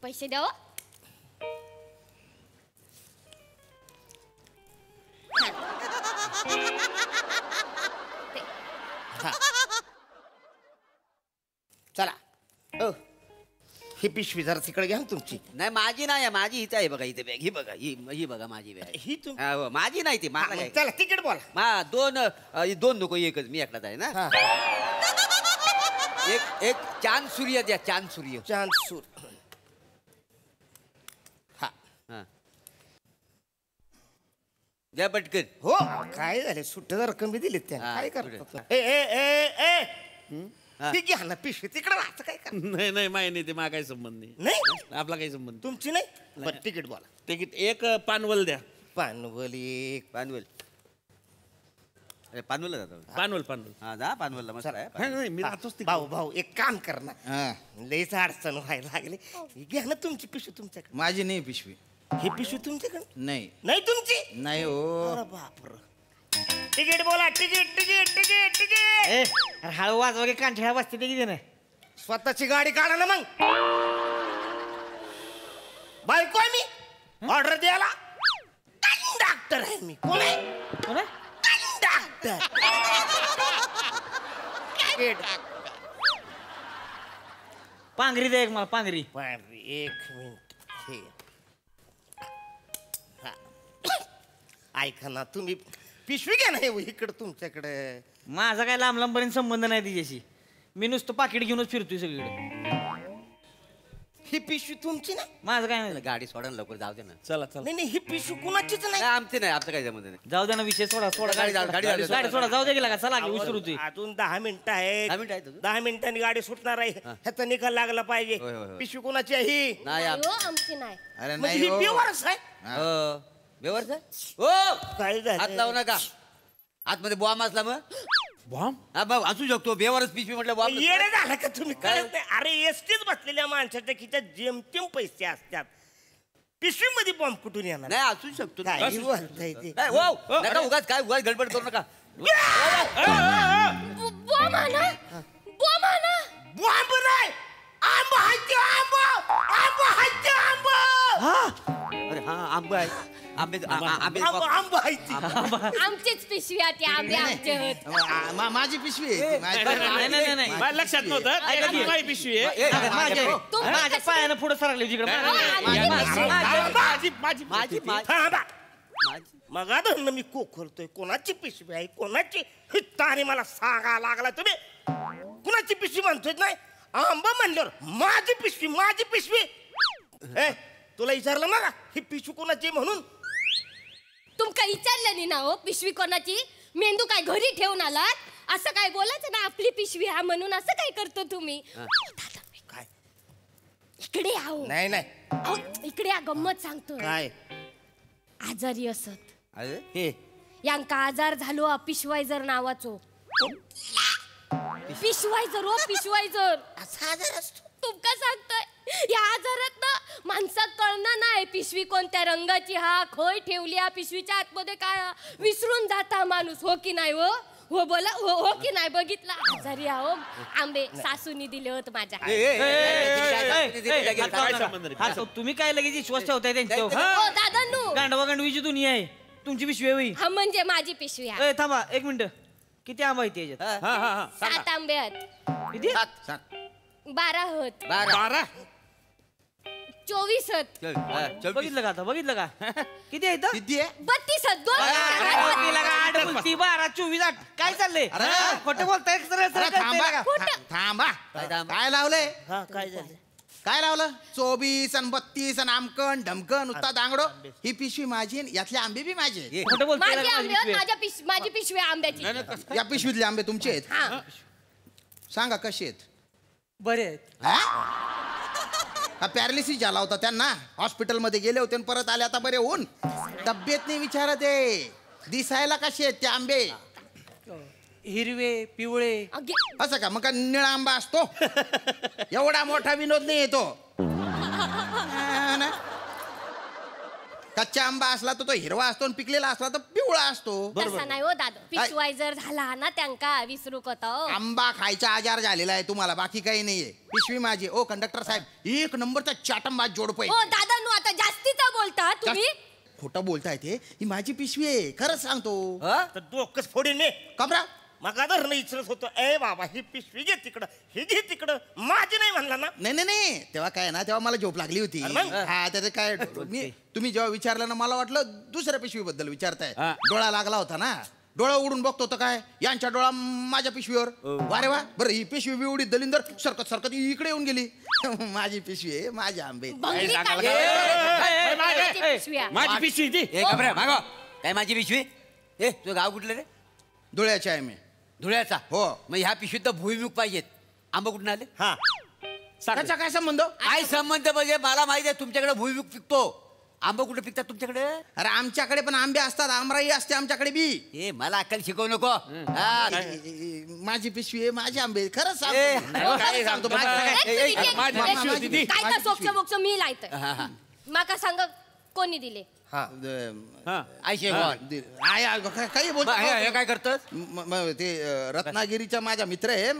पैसे द्या. चला. ही पिशवी जरा तिकडे घ्या तुमची. नाही माझी नाही, माझी हीच आहे बघा. इथे बॅग ही बघा, ही बघा माझी बॅग. ही माझी नाही ती. मला काय. चला तिकीट बोला. दोन नको, एकच. मी एकटाच आहे ना. एक चांद सूर्य द्या. चांद सूर्य. हा द्या पटकन. हो काय झाले सुट्ट रक्कम बी दिलीत त्या. काय करतात? ती घ्या ना पिशवी तिकडे राहतं काय कर. नाही माय नाही ते मा काही संबंध नाही. नाही आपला काही संबंध. तुमची नाही. बरं तिकीट बोला. तिकीट एक पानवल द्या. पानवल एक. पानवल. पानवलला जातो. पानवल हा जा पानवलला मस्त आहे. नाही मी राहतोच तिकडे. भाऊ एक काम कर ना. लईच अडचण व्हायला लागली. घ्या ना तुमची पिशवी तुमच्याकडे. माझी नाही पिशवी. ही पिशवी तुमच्याकडे नाही. नाही तुमची नाही हो. अरे बापर. तिकीट बोला. तिकीट. हळू वाज वगैरे कांठळ्या बसते ते किती नाही. स्वतःची गाडी काढा ना मग. बायको आहे मी. ऑर्डर द्यायला कंडक्टर आहे मी. कोण आहे? कंडक्टर. पांघरी दे एक मला. पांघरी. एक मिनिट. हे ऐका ना तुम्ही पिशवी घ्या ना. इकडं तुमच्याकडे. माझा काय लांब पर्यंत संबंध नाही तिच्याशी. मी नुसतं पाकिट घेऊनच फिरतोय सगळीकडे. ही पिशवी तुमची नाही? माझं काय नाही गाडी सोडा ना लवकर, जाऊ दे ना. चला चला नाही नाही, ही पिशवी कुणाचीच नाही. आमची नाही, आमचं काही जमत नाही. जाऊ दे ना, विषय सोडा सोडा गाडी गाडी सोडा जाऊ दे गेला का, चला की उशीर होती. अजून 10 मिनिटं आहेत. 10 मिनिटं आहेत अजून. 10 मिनिटांनी गाडी सुटणार आहे. ह्याचा निकाल लागला पाहिजे. होय, होय, होय. पिशवी कुणाची आहे ही? नाही आमची नाही. अरे म्हणजे ही प्युअरच आहे. व्यवहार ओ काय झालं? हात लावू नका. आतमध्ये बॉम्ब असला मग बॉम्ब असू शकतो. बेवरच पिशवी म्हटलं बॉम्ब. येडे झालं का तुम्ही? कळत नाही. अरे एसटीच बसलेल्या माणसाच्या खिच्यात जेमतेम पैसे असतात. पिशवीमध्ये बॉम्ब कुठून येणार? नाही असू शकतो. काय बोलताय ते? नाही, हो, नका उगाच काय उगाच गडबड करू नका. बॉम्ब आणा. बॉम्ब आणा. बॉम्ब नाही, आंब आहे ते, आंब आंब आहे ते, आंब अरे हा आंबे आहे. आंबे आंबे आंब आंब आहे ते. आमचीच पिशवी आहे ती, आंबे आमचे आहेत. माझी पिशवी आहे. नाही मला लक्षात नव्हतं. माझी पिशवी आहे. माझ्या पायानं पुढे सरकले तिकडे. माझी मग आता मी कोखरतोय. कोणाची पिशवी आहे, कोणाची? ताने मला सांगा लागला तुम्ही. कुणाची पिशवी म्हणतोय? नाही, आंबा म्हणल्यावर माझी पिशवी, माझी पिशवी. तुला विचारलं ना ही पिशवी कोणाची म्हणून? तुमका विचारलं नाही ना हो पिशवी कोणाची? मेंदू काय घरी ठेवून आलात? असं काय बोलायचं ना, आपली पिशवी हा म्हणून असं काय करतो तुम्ही? काय? इकडे आहो. नाही नाही, इकडे या, गंमत सांगतो. काय आजारी असत हे यांका आजार झालो पिशवायझर नावाचो. पिशवायझर हो, पिशवायझर. असा आजार असतो? तुमका सांगतोय या आजारात ना माणसात कळणार नाही पिशवी कोणत्या रंगाची हा, खय ठेवली हा, पिशवीच्या आतमध्ये काय विसरून जाता माणूस. हो की नाही? हो हो बोला. हो हो की नाही? बघितला आजारी आहो. आंबे सासूनी दिले होत माझ्या. तुम्ही काय लगेच विश्वास ठेवताय त्यांच्यावर? हो दादांनू, गांडवा गांडवीची दुनिया आहे. तुमची पिशवी होई. हा म्हणजे माझी पिशवी आहे. थांबा एक मिनिट. किती आंबा आहे त्याच्यात? 7 आंबे आहेत. किती? 12 होत. 12 24 आहेत. बघितलं का आता? बघितलं का? किती आहे इथं? किती आहे? 32 आहेत. 2 12 24 8 काय चाललंय? खोटं बोलताय? थांबा. काय लावलंय? हा काय झालं? काय लावलं? 24 आणि 32 आणि आमकण ढमकण नुसता दांगडो. ही पिशवी माझी आणि यातले आंबे बी माझे. खोटं बोलताय? माझे आंबे आहेत. माझी पिशवी आहे आंब्याची. या पिशवीतले आंबे तुमचे आहेत? हा. सांगा कसे आहेत? बरे आहेत. हा पॅरालिसिस झाला होता त्यांना. हॉस्पिटलमध्ये गेले होते आणि परत आले आता बरे होऊन. तब्येत नाही विचारत आहे. दिसायला कसे आहेत ते आंबे? हिरवे पिवळे. असं का? मग का निळा आंबा असतो? एवढा मोठा विनोद नाही येतो. कच्चा आंबा असला तर तो हिरवा असतो आणि पिकलेला असला तर पिवळा असतो. तसा नाही हो दादा. पिशवायझर झाला ना त्यांका विसरू होता. आंबा खायचा आजार झालेला आहे तुम्हाला, बाकी काही नाहीये. पिशवी माझी. ओ कंडक्टर साहेब, एक नंबरचा चाटंबाज जोडपं आहे. हो दादा नु आता जास्तीचा बोलता तुम्ही. खोटं बोलताय ते. ही माझी पिशवी आहे, खरंच सांगतो. तर डोकंच फोडीन मी. कबरा मग आदर नाही विचारत होतो. ए बाबा ही पिशवी घे तिकडं, ही घे तिकडं, माझी नाही म्हणला ना? नाही तेव्हा काय ना, तेव्हा मला झोप लागली होती. हा त्याचं काय, तुम्ही जेव्हा विचारलं ना मला वाटलं दुसऱ्या पिशवीबद्दल विचारताय. डोळा लागला होता ना, डोळा उडून बघतो तर काय यांच्या डोळा माझ्या पिशवीवर. वारे वा. बरं ही पिशवी बी उडी दलिंदर सरकत सरकत इकडे येऊन गेली. माझी पिशवी आहे, माझे आंबे. माझी पिशवी ती. काय माझी पिशवी? तुझं गाव कुठलं रे? धुळ्याचे आहे मी. धुळ्याचा? हो. मग ह्या पिशवीत तर भुईमुग पाहिजेत. आंबा कुठून आले? हा त्याचा काय संबंध? काय संबंध म्हणजे मला माहिती आहे तुमच्याकडे भुईमुग पिकतो. आंबा कुठे पिकतात तुमच्याकडे? अरे आमच्याकडे पण आंबे असतात, आमराई असते आमच्याकडे बी. ए मला अक्कल शिकवू नको. माझी पिशवी आहे, माझे आंबे. खरंच काय सोक्ष मोक्ष मी लायतोय. माका सांग कोणी दिले? काही बोल. काय करतोस? ते रत्नागिरीचा माझा मित्र आहे,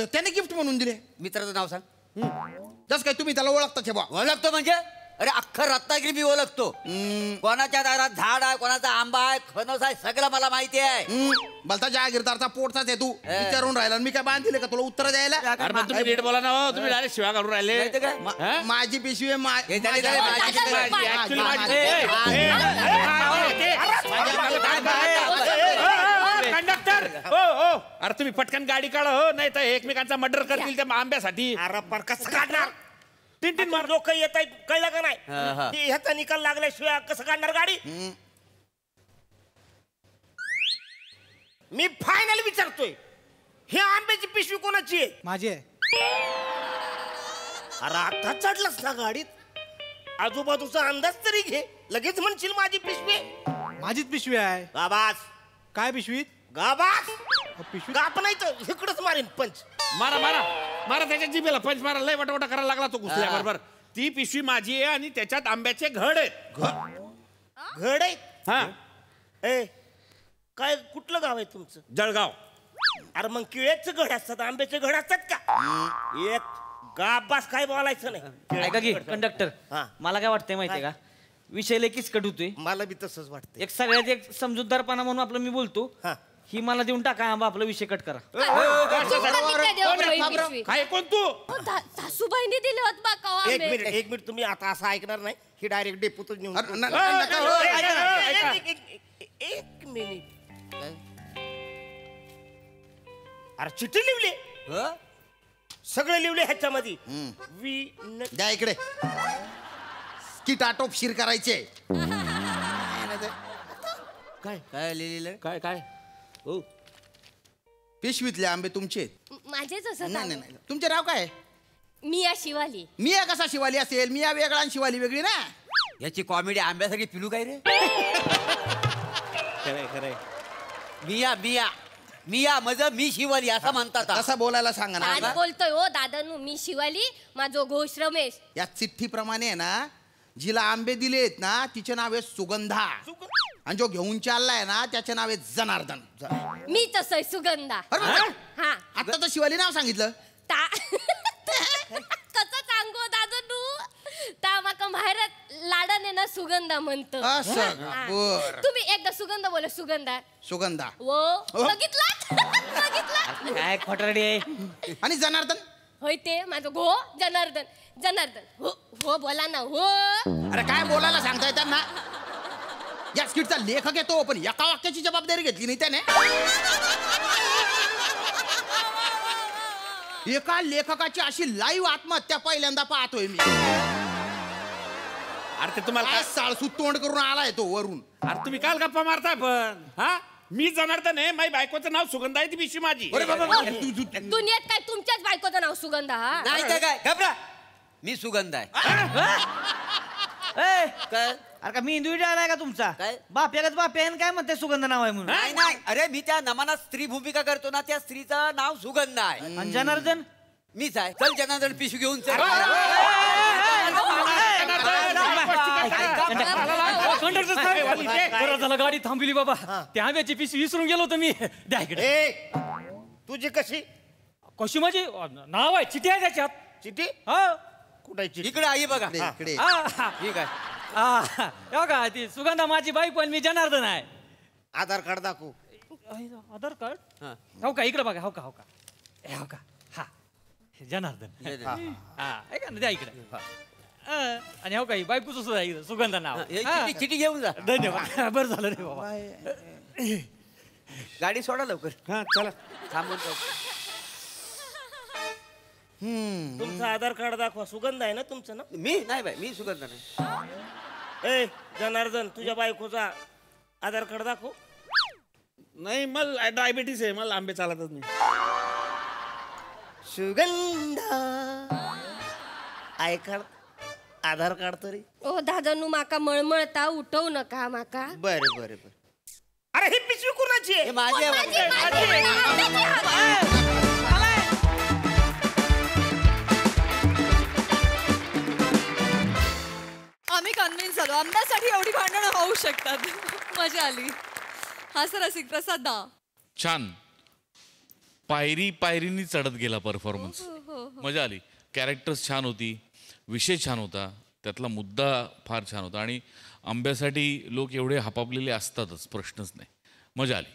त्याने गिफ्ट म्हणून दिले. मित्राचं नाव सांग. जस काय तुम्ही त्याला ओळखता? ओळखतो म्हणजे? अरे अख्खं रत्नागिरी मी ओळखतो. कोणाच्या दारात झाड आहे, कोणाचा आंबा आहे, फणस आहे, सगळं मला माहिती आहे. भलता जहागीरदारचा पोटचाच आहे तू. विचारून राहिला मी काय बांधले का तुला उत्तर द्यायला? तुम्ही नीट बोला ना. तुम्ही डायरेक्ट शिवा घालून राहिले. माझी पिशवी आहे. कंडक्टर हो अरे तुम्ही पटकन गाडी काढा. हो नाही तर एकमेकांचा मर्डर करतील त्या आंब्यासाठी. अरे पर कसं काढणार? तीन मार लोक येत आहेत कळलं का नाही ह्याचा निकाल लागल्याशिवाय कसं काढणार गाडी मी फायनल विचारतोय हे आंब्याची पिशवी कोणाची आहे माझी आहे. अरे आता चढलास ना गाडीत आजूबाजूचा अंदाज तरी घे लगेच म्हणशील माझी पिशवी माझीच पिशवी आहे. गाबास काय पिशवीत? गाबास पिशवी गाप नाही तर इकडंच मारीन पंच मारा मारा मारा त्याच्या जिभेला पंच मारा लय वटावटा करायला लागला तो घुसल्याबरोबर. ती पिशवी माझी आहे आणि त्याच्यात आंब्याचे घड आहेत. घड आहे हा ए काय कुठलं गाव आहे तुमचं? जळगाव. अरे मग किळेच घड असतात आंब्याचे घड असतात का? एक गाबास काय बोलायचं नाही. ऐका की कंडक्टर मला काय वाटतंय माहितीये का विषय लय किचकट होतोय. मला बी तसंच वाटतं. एक सगळ्यात एक समजूतदारपणा म्हणून आपलं मी बोलतो ही मला देऊन टाका आंबा आपला विषय कट करा. काय कोण तू? सासूबाईंनी दिले होत बा कवा एक मिनिट तुम्ही आता असं ऐकणार नाही ही डायरेक्ट डेपोतच नेऊन एक मिनिट अरे चिठ्ठी लिवली सगळे लिवले ह्याच्यामध्ये द्या इकडे की टाटोपशीर करायचे. काय काय लिहिलेलं काय काय हो पिशवीतले आंबे तुमचे माझेच असं नाही तुमचे नाव काय? मिया शिवाली. मिया कसा शिवाली असेल? मिया वेगळा आणि शिवाली वेगळी ना. याची कॉमेडी आंब्यासाठी पिलू काय रे? खरंय खरंय मिया मिया मिया म्हणजे मी शिवाली असं म्हणतात. असं बोलायला सांगा ना. आज बोलतोय हो दादानू मी शिवाली माझो घोष रमेश. या चिठ्ठीप्रमाणे आहे ना जिला आंबे दिलेत ना तिचे नाव आहे सुगंधा आणि जो घेऊन चाललाय ना त्याचे नाव आहे जनार्दन. मी तसं सुगंधा. हा आता तर शिवाली नाव सांगितलं. कसं सांगू दादानू ता माका बाहेर लाडाने ना सुगंधा म्हणतो. तुम्ही एकदा सुगंधा बोला. सुगंधा वो बघितला काय खोटारडी आहे. आणि जनार्दन होय ते माझं घो जनार्दन हो बोला ना हो. अरे काय बोलायला सांगताय त्यांना? या स्किटचा लेखक येतो पण एका वाक्याची जबाबदारी घेतली नाही त्याने. एका लेखकाची अशी लाईव्ह आत्महत्या पहिल्यांदा पाहतोय मी. अरे ते तुम्हाला साळसूत तोंड करून आलाय तो वरून. अरे तुम्ही काल गप्पा मारताय पण हा मी जनार्दन आहे माझ्या बायकोचं नाव सुगंधा आहे ती पिशवी माझी. दुनियेत काय तुमच्याच बायकोचं नाव सुगंधा? हा नाही तर काय घबरा मी सुगंध आहे. अरे का मी हिंदू आलाय का तुमचा? काय बाप्यागत बाप्या काय म्हणते सुगंध नाव आहे म्हणून? नाही नाही अरे मी त्या नमनात स्त्री भूमिका करतो ना त्या स्त्रीचं नाव सुगंध आहे. आणि जनार्दन मीच आहे. चल जनार्दन पिशवी घेऊन चल. झालं गाडी थांबली बाबा. त्या आंब्याची पिशवी विसरून गेलो होतो मी. द्या इकडे. तुझी कशी कशी माझी नाव आहे चिठी आहे त्याच्यात. चिठी हा कुठे? इकडे आई बघा. इकडे ठीक आहे. का ती सुगंधा माझी बाईक पण मी जनार्दन आहे. आधार कार्ड दाखव. आधार कार्ड हो का इकडे बघा. हो का हा जनार्दन हा ऐका ना द्या इकडे. आणि हो काही बायकोचं सुद्धा इकडे सुगंधा नाव. चिठी घेऊन जा. धन्यवाद. बरं झालं रे बाबा. गाडी सोडा लवकर. हा चला थांबून तुमचं आधार कार्ड दाखवा. सुगंध आहे ना तुमचं ना? मी नाही बाई मी सुगंध नाही. ए जनार्दन तुझ्या बायकोचा आधार कार्ड दाखव. नाही मला डायबिटीस आहे मला आंबे चालतच नाही. Sugandha I card Aadhaar card तरी. ओ दादानू माका मळमळता उठवू नका माका. बरं बरं बरं. अरे ही पिशवी कुणाची आहे? माझी आहे. आम्ही कन्व्हिन्स झालो आंब्यासाठी एवढी भांडणं होऊ शकतात. मजा आली. हा सर रसिक प्रसाद दा छान पायरी पायरीनी चढत गेला परफॉर्मन्स. मजा आली. कॅरेक्टर्स छान होती. विषय छान होता. त्यातला मुद्दा फार छान होता आणि आंब्यासाठी लोक एवढे हापापलेले असतातच प्रश्नच नाही. मजा आली.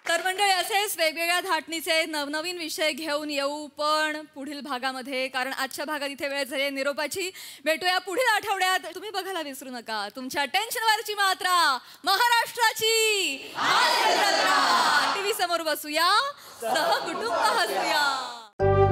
तर मंडळी असेच वेगवेगळ्या वेगवेगळ्या धाटणीचे नवनवीन विषय घेऊन येऊ, पण पुढील भागामध्ये, कारण आजच्या भागात इथे वेळ झाली निरोपाची. भेटूया पुढील आठवड्यात. तुम्ही बघायला विसरू नका तुमच्या टेन्शनवरची मात्रा महाराष्ट्राची टीव्ही समोर बसूया, सहकुटुंब हसूया.